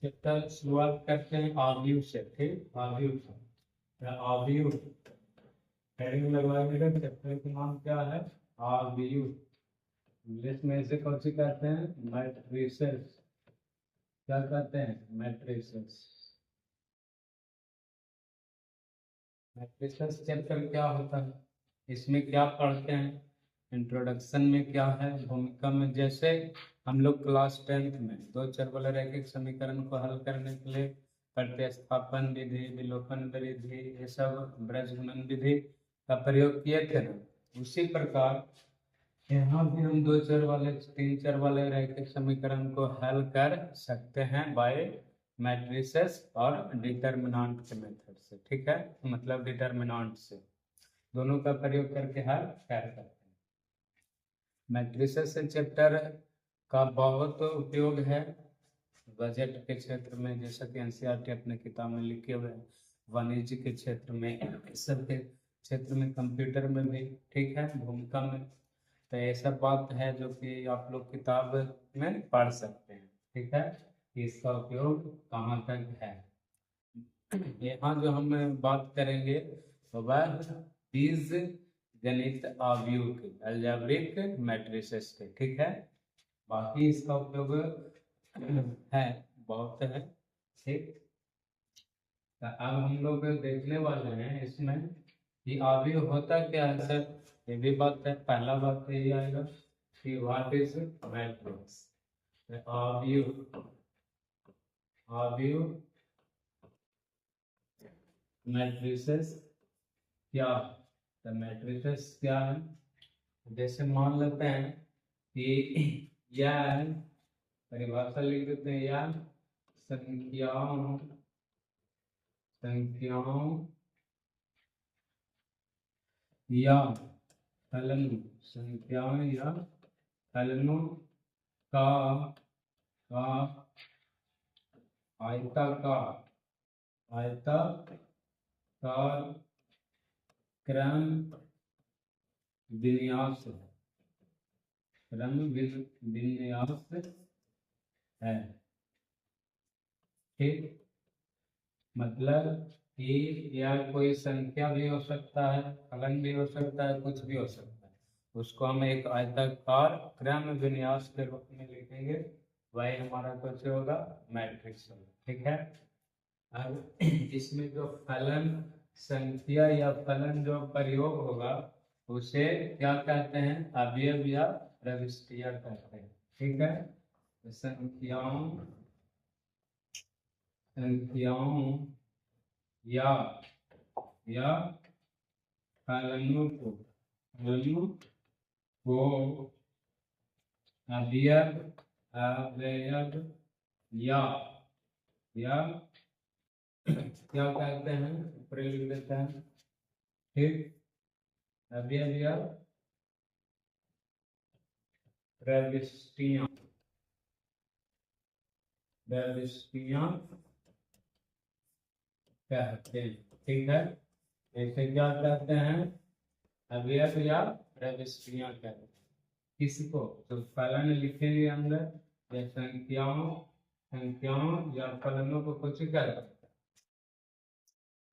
Chapter शुरुआत करते हैं आव्यूह से। ठीक, आव्यूह से आव्यूह हेडिंग लगवाएंगे। चैप्टर का नाम क्या है? आव्यूह। इंग्लिश में इसे कौन सी कहते हैं? मैट्रिसेस। क्या कहते हैं? मैट्रिसेस। मैट्रिसेस चैप्टर क्या होता है, इसमें क्या पढ़ते हैं? इंट्रोडक्शन में क्या है, भूमिका में, जैसे हम लोग क्लास 10th में दो चर वाले रैखिक समीकरण को हल करने के लिए प्रतिस्थापन विधि, विलोपन विधि, ये सब ब्रजगुणन विधि का प्रयोग किए थे ना, उसी प्रकार यहाँ भी हम दो चर वाले, तीन चर वाले रैखिक समीकरण को हल कर सकते हैं बाय मैट्रिसेस और डिटर्मिनेंट के मेथड से। ठीक है, मतलब डिटर्मिनेंट से दोनों का प्रयोग करके हल कर सकते हैं। मैट्रिसेस से चैप्टर का बहुत उपयोग है बजट के क्षेत्र में, जैसा कि एनसीईआरटी अपने किताब में लिखे हुए हैं, वाणिज्य के क्षेत्र में, सब के क्षेत्र में, कंप्यूटर में भी। ठीक है, भूमिका में। तो ये सब बात है जो कि आप लोग किताब में पढ़ सकते हैं। ठीक है, कि इसका उपयोग कहाँ तक है। यहाँ जो हम बात करेंगे वह बीज गणित आव्यूह के, अलजेब्रिक मैट्रिसेस के। ठीक है, बाकी इसका उपयोग है, बहुत है। ठीक, तो अब हम लोग देखने वाले हैं इसमें कि आव्यूह होता क्या है सर। ये भी बात है, पहला बात तो ये आएगा कि व्हाट इज मैट्रिक्स। आव्यूह, आव्यूह मैट्रिसेस क्या है? तो मैट्रिसेस क्या है, जैसे मान लेते हैं कि यह परिभाषा लिख देते हैं, यह संख्याओं संख्याओं या फलनों, संख्याओं या फलनों का का आयताकार क्रम विन्यास है, क्रम विन्यास है। ठीक, मतलब कि यह कोई संख्या भी हो सकता है, फलन भी हो सकता है, कुछ भी हो सकता है, उसको हम एक आयताकार क्रम विन्यास के रूप में लिखेंगे, वही हमारा कुछ होगा, मैट्रिक्स होगा। ठीक है, अब इसमें जो फलन संख्या या फलन जो प्रयोग होगा उसे क्या कहते हैं? अवयव या प्रविष्टियां कहते हैं। ठीक है, तो संख्याओं या फलनों को अवयव अवयव या क्या कहते हैं? प्रयोग देते हैं। ठीक, अवयव या प्रविष्टियां प्रविष्टियां कहते हैं। ठीक है, ऐसे क्या कहते हैं? अवयव या प्रविष्टियां कहते हैं किसको? तो फलन लिखेंगे अंदर, या संख्याओं या फलनों को कुछ कहते हैं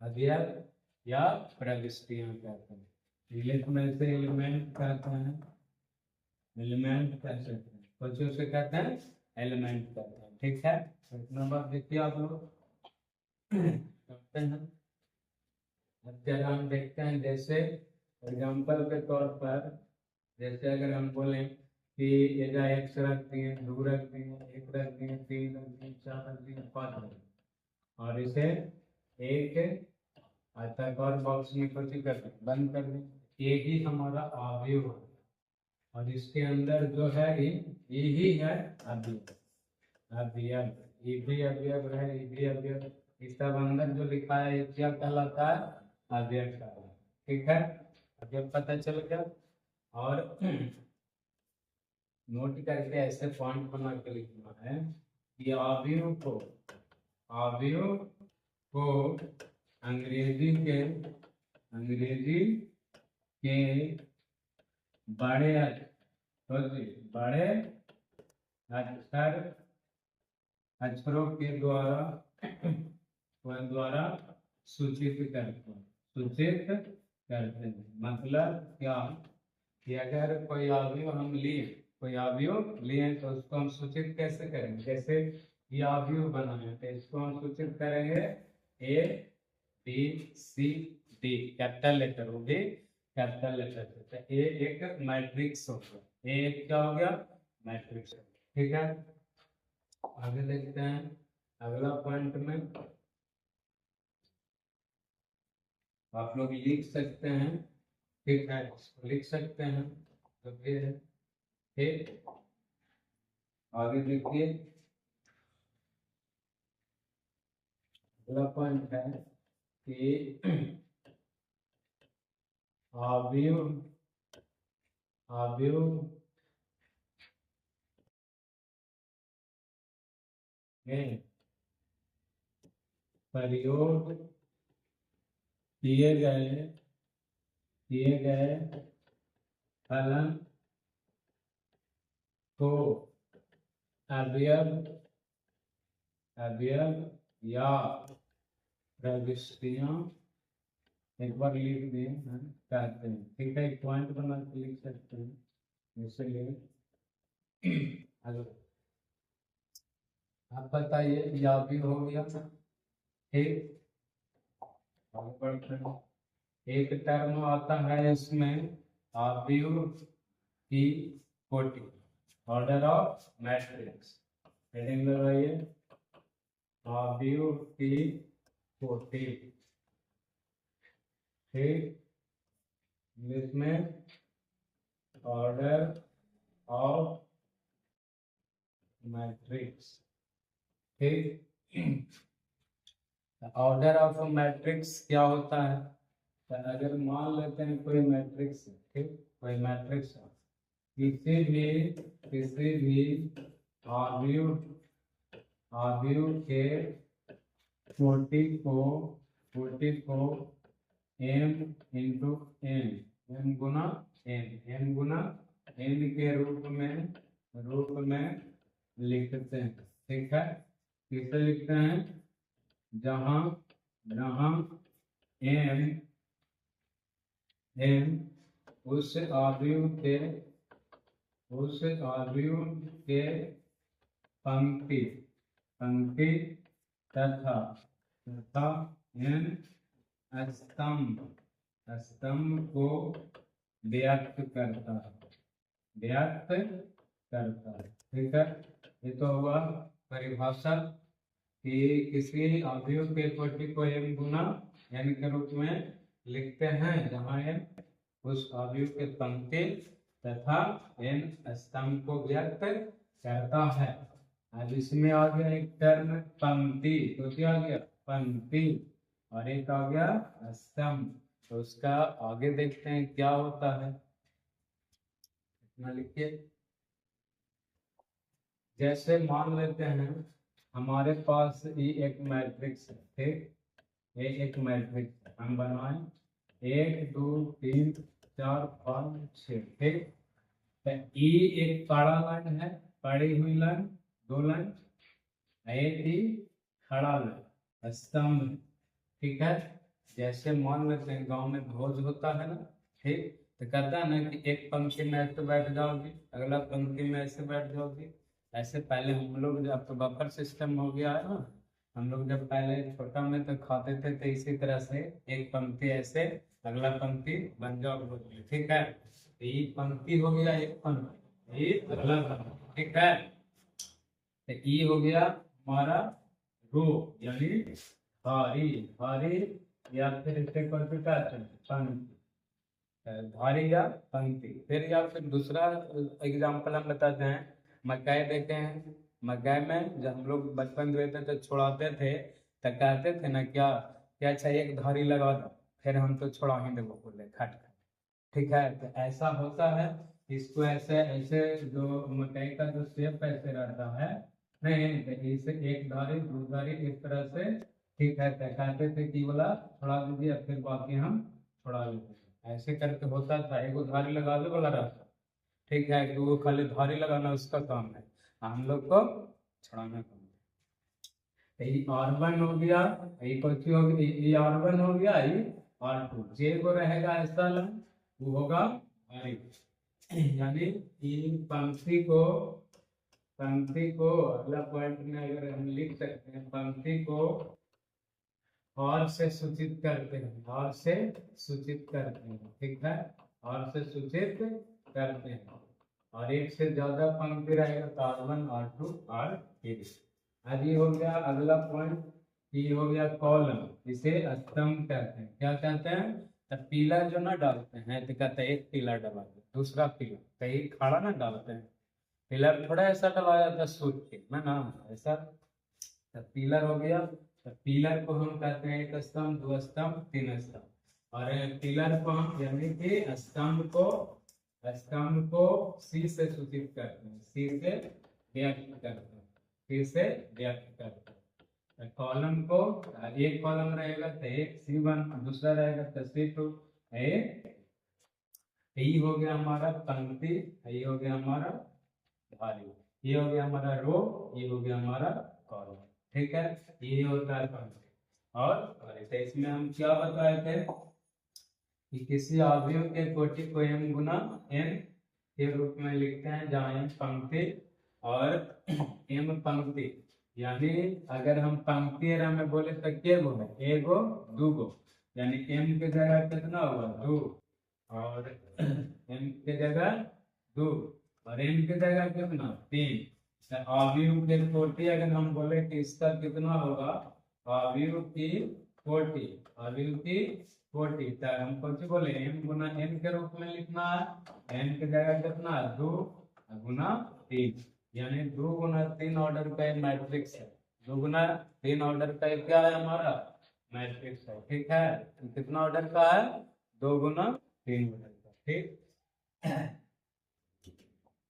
अवयव या प्रविष्टियां कहते हैं। इंग्लिश में से एलिमेंट कहते हैं, एलिमेंट कह सकते हैं, कुछ उसे कहते हैं एलिमेंट कहते हैं। ठीक है, एक नंबर देखिए आप लोग करते हैं। अब हम देखते हैं, जैसे एग्जाम्पल के तौर पर, जैसे अगर हम बोलें कि एजा एक्स रख दिए, दो रख दिए, एक रख दिए, तीन रख दिए, चार रख दिए, पाँच रख दिए, और इसे एक आयताकार बॉक्स में कुछ कर दें, बंद कर दें, ये ही हमारा आव्यूह है। और इसके अंदर जो है यही है अवयव। अवयव, ये भी अवयव है, ये भी अवयव, इस सब अंदर जो लिखा है ये क्या कहलाता है? अवयव कहलाता है। ठीक है, अवयव पता चल गया। और नोट करके ऐसे पॉइंट बना के लिखना है कि अवयव को अंग्रेजी के बड़े बड़े अक्षर अक्षरों के द्वारा सूचित करते हैं, मतलब क्या कि अगर कोई अवयव हम लिए तो उसको हम सूचित कैसे करेंगे। जैसे ये अवयव बना है तो इसको हम सूचित करेंगे A B C D, capital letter हो गई, कैपिटल लेटर से। तो ए एक मैट्रिक्स हो गया, ए एक क्या हो गया, मैट्रिक्स। ठीक है, आगे देखते हैं अगला पॉइंट में। आप लोग लिख सकते हैं, ठीक है, लिख सकते हैं। तो फिर ठीक, आगे देखिए अगला पॉइंट है कि अवयव में प्रयोग किए गए फलन को अवयव या प्रविष्टियां, एक बार लिख दिए कहते हैं। ठीक है, एक पॉइंट बना के लिख सकते हैं। इसलिए हेलो, आप बताइए, या भी हो गया। ठीक, एक टर्म आता है इसमें अवयव की कोटि, ऑर्डर ऑफ मैट्रिक्स। हेडिंग लगाइए, अवयव की कोटि। ठीक, इंग्लिश में ऑर्डर ऑफ मैट्रिक्स। ठीक, ऑर्डर ऑफ मैट्रिक्स क्या होता है। तो अगर मान लेते हैं कोई मैट्रिक्स, ठीक, कोई मैट्रिक्स किसी भी अवयव के कोटि को m इंटू n गुना n के रूप में लिखते हैं। ठीक है, किसे लिखते हैं, जहां m उस अवयव के पंक्ति तथा n स्तंभ को व्यक्त करता है। ठीक है, ये तो हुआ परिभाषा कि किसी अवयव के कोटि को m गुना n के रूप में लिखते हैं, जहाँ n उस अवयव के पंक्ति तथा n स्तंभ को व्यक्त करता है। अब इसमें आ गया एक टर्म पंक्ति, तो क्या आ गया, पंक्ति, और एक आ गया स्तंभ। तो उसका आगे देखते हैं क्या होता है। इतना लिखिए, जैसे मान लेते हैं हमारे पास ये एक मैट्रिक्स है। ठीक, ये एक मैट्रिक्स हम बनवाएं, 1 2 3 4 5 6। ठीक, तो ई एक काड़ा लाइन है, पड़ी हुई लाइन, 2 लाइन, एक ही खड़ा लाइन, स्तंभ। ठीक है, जैसे मान लेते हैं गांव में भोज होता है ना। ठीक, तो कहता है ना कि एक पंक्ति में ऐसे बैठ जाओगी, अगला पंक्ति में ऐसे बैठ जाओगी। ऐसे पहले हम लोग जब, तो बफर सिस्टम हो गया है ना, हम लोग जब पहले छोटा में तो खाते थे, तो इसी तरह से एक पंक्ति ऐसे, अगला पंक्ति बन जाओगे। ठीक है, तो ये पंक्ति हो गया एक पंक्ति, ये अगला पंक्ति। ठीक है, तो ये हो गया हमारा रो, यानी भारी या फिर इसे पंक्ति, भारी या पंक्ति। फिर या फिर दूसरा एग्जाम्पल हम बताते हैं, मकई देते हैं। मकई में जब हम लोग बचपन में थे तो छुड़ाते थे, तो कहते थे ना क्या क्या चाहिए, एक धारी लगा दो, फिर हम तो छुड़ा ही देवो बोले खट खट। ठीक है, तो ऐसा होता है, इसको ऐसे ऐसे जो मकई का जो शेप ऐसे रहता है, नहीं तो इसे एक धारी दो धारी इस तरह से। ठीक है, तो कहते थे कि बोला छोड़ा दीजिए, फिर बाकी हम छोड़ा लेते हैं। ऐसे करके होता था, एक धारी लगा दो बोला रहता। ठीक है, कि वो खाली धारी लगाना उसका काम है, हम लोग को छुड़ाना काम है। ये R1 हो गया, ये कुछ हो गया, ये R1 हो गया, ये R2, जे को रहेगा ऐसा लंब, वो होगा R, यानी इन पंक्ति को अगला पॉइंट में अगर हम लिख सकते हैं, पंक्ति को और से सूचित करते हैं, और से सूचित करते हैं, ठीक है, और से सूचित करते हैं, और एक से ज्यादा पंक्ति रहेगा तो R1 R2 R3। अब ये हो गया अगला पॉइंट, ये हो गया कॉलम, इसे स्तंभ कहते हैं। क्या कहते हैं? तो पिलर जो ना डालते हैं तो कहते हैं एक पिलर डाला, दूसरा पिलर कहीं खड़ा ना डालते हैं, पिलर थोड़ा ऐसा डलाया जाता है सूट के मैं ना, ऐसा तो पिलर हो गया। तो पिलर को हम कहते हैं एक स्तंभ, दो स्तंभ, तीन स्तंभ, और पिलर को हम यानी कि स्तंभ को सी से सूचित करते हैं, सी से व्यक्त करते हैं, सी से व्यक्त करते हैं। कॉलम को एक कॉलम रहेगा तो एक C1, दूसरा रहेगा तो C2, यही हो गया हमारा पंक्ति, यही हो गया हमारा धारी, ये हो गया हमारा रो, ये हो गया हमारा कॉलम, ठीक है, ये होता है पंक्ति। और इसमें हम क्या बताए थे कि किसी अवयव के कोटि को m गुना n के रूप में लिखते हैं, जहाँ m पंक्ति और m पंक्ति, यानी अगर हम पंक्ति एरा में बोले तो के गो है, एगो दूगो, यानी m के जगह कितना हुआ 2, और m के जगह 2, और n के जगह कितना 3। अवयव के कोटि अगर हम बोले कि इसका कितना होगा, अवयव की कोटि, अवयव की कोटि, तो हम कौन सी बोले m गुना n के रूप में लिखना है, n के जगह कितना 2 गुना 3, यानी 2 गुना 3 ऑर्डर का मैट्रिक्स है, 2 गुना 3 ऑर्डर का क्या है हमारा मैट्रिक्स है, ठीक है, कितना ऑर्डर का है 2 गुना 3 ऑर्डर का, ठीक।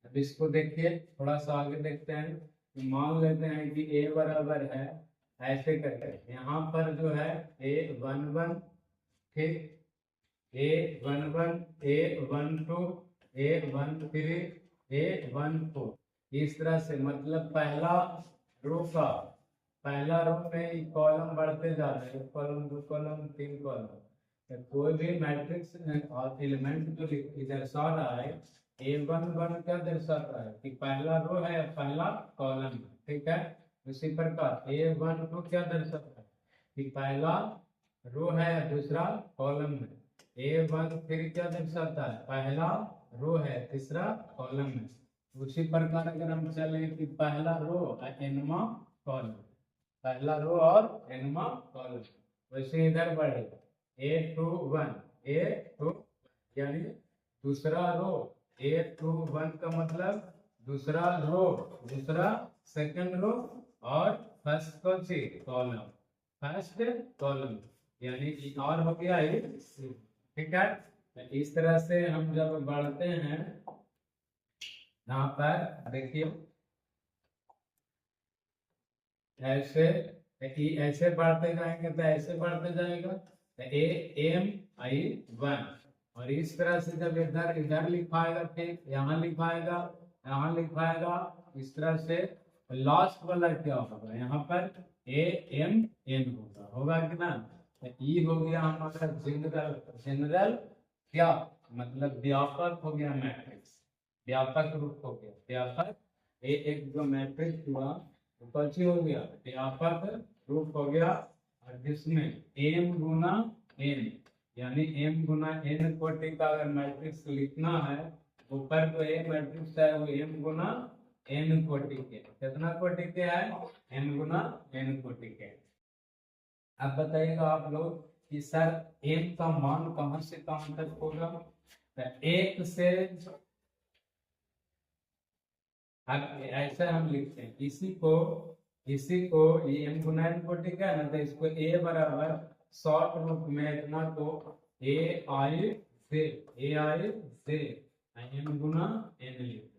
अब इसको देखिए, थोड़ा सा आगे देखते हैं, मान लेते हैं कि a बराबर है, ऐसे करके यहाँ पर जो है A11, ठीक, A11, A12, A13, A14, इस तरह से, मतलब पहला रो में कॉलम बढ़ते जा रहे हैं, कॉलम 2 कॉलम 3 कॉलम, तो कोई भी मैट्रिक्स और एलिमेंट जो दर्शा रहा है, A11 क्या दर्शाता है कि पहला रो है, पहला कॉलम है, ठीक है। उसी प्रकार A12 क्या दर्शाता है कि पहला रो है, दूसरा कॉलम है। A13 क्या दर्शाता है, पहला रो है, तीसरा कॉलम है। उसी प्रकार अगर हम चले कि पहला रो और एनवा कॉलम, पहला रो और एनवा कॉलम, वैसे इधर बढ़ेगा A21, यानी दूसरा रो, A21 का मतलब दूसरा रो, दूसरा सेकंड रो, और फर्स्ट कौन सी कॉलम, फर्स्ट कॉलम, यानी और हो गया ये, ठीक है। इस तरह से हम जब बढ़ते हैं, यहाँ पर देखिए ऐसे बढ़ते जाएंगे तो ऐसे बढ़ते जाएगा, AM1, और इस तरह से जब इधर लिखाएगा, फिर यहाँ लिखाएगा, यहाँ लिखाएगा, इस तरह से लास्ट वाला क्या होगा, यहाँ पर AMN होगा कि ना। ई हो गया हमारा जनरल क्या मतलब व्यापक हो गया मैट्रिक्स, व्यापक रूप हो गया, व्यापक एक जो मैट्रिक्स हुआ तो कौन हो गया व्यापक रूप हो गया, और जिसमें m गुना n, यानी m गुना n कोटि का अगर मैट्रिक्स लिखना है, ऊपर तो एक मैट्रिक्स है वो m गुना n कोटि के, कितना कोटि के है m गुना n कोटि के। अब बताइएगा आप लोग कि सर m का मान कहां से कहां तक होगा, तो 1 से, अब ऐसा हम लिखते हैं, इसी को ये m गुना n कोटि का है ना, तो इसको a बराबर शॉर्ट रूप में इतना को ai से m गुना n लिखते हैं,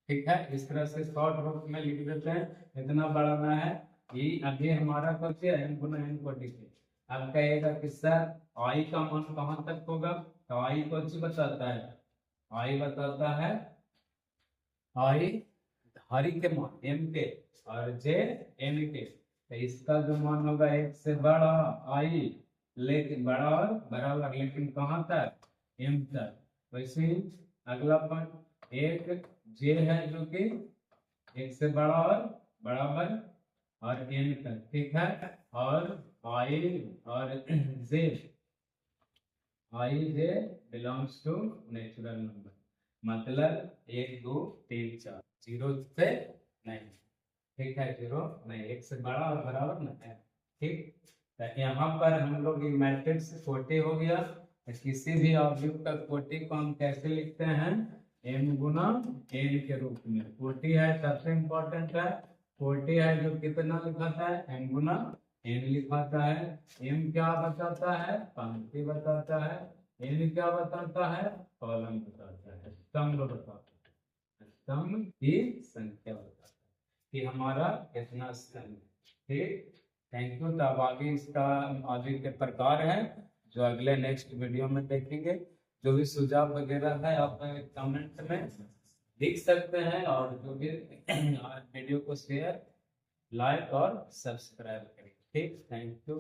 ठीक है। इस तरह से शॉर्ट रूप में लिख देते हैं, इतना बढ़ाना है कि अभी हमारा कुछ m गुना n कोटि के। अब कहेगा कि सर i का मान कहां तक होगा, तो i कुछ बताता है, i बताता है, i धारी के मान m के और j n के, तो इसका जो मान होगा एक से बड़ा आई, लेकिन बड़ा और बराबर, लेकिन कहाँ तक, एम तक। वैसे ही अगला पॉइंट एक जे है जो कि एक से बड़ा और बराबर और एन तक, ठीक है। और आई और J, I J belongs to natural number, मतलब 1 2 3 4, जीरो से नहीं, ठीक है, जीरो नहीं, एक से बड़ा और बराबर नहीं है, ठीक। तो यहाँ पर हम लोग मैट्रिक्स कोटि हो गया। तो किसी भी ऑब्जेक्ट का कोटि को हम कैसे लिखते हैं, m गुना n के रूप में। कोटि है सबसे इम्पोर्टेंट है, कोटि है जो कितना लिखाता है, m गुना n लिखाता है। m क्या बताता है, पंक्ति बताता है, n क्या बताता है, कॉलम बताता है, स्तंभ बताता है, स्तंभ की संख्या बताता है कि हमारा कितना स्तंभ, ठीक। Thank you. तो अब आगे इसका आगे के प्रकार है जो अगले नेक्स्ट वीडियो में देखेंगे। जो भी सुझाव वगैरह है आप कमेंट में लिख सकते हैं, और जो भी वीडियो को शेयर, लाइक और सब्सक्राइब करें, ठीक। Thank you.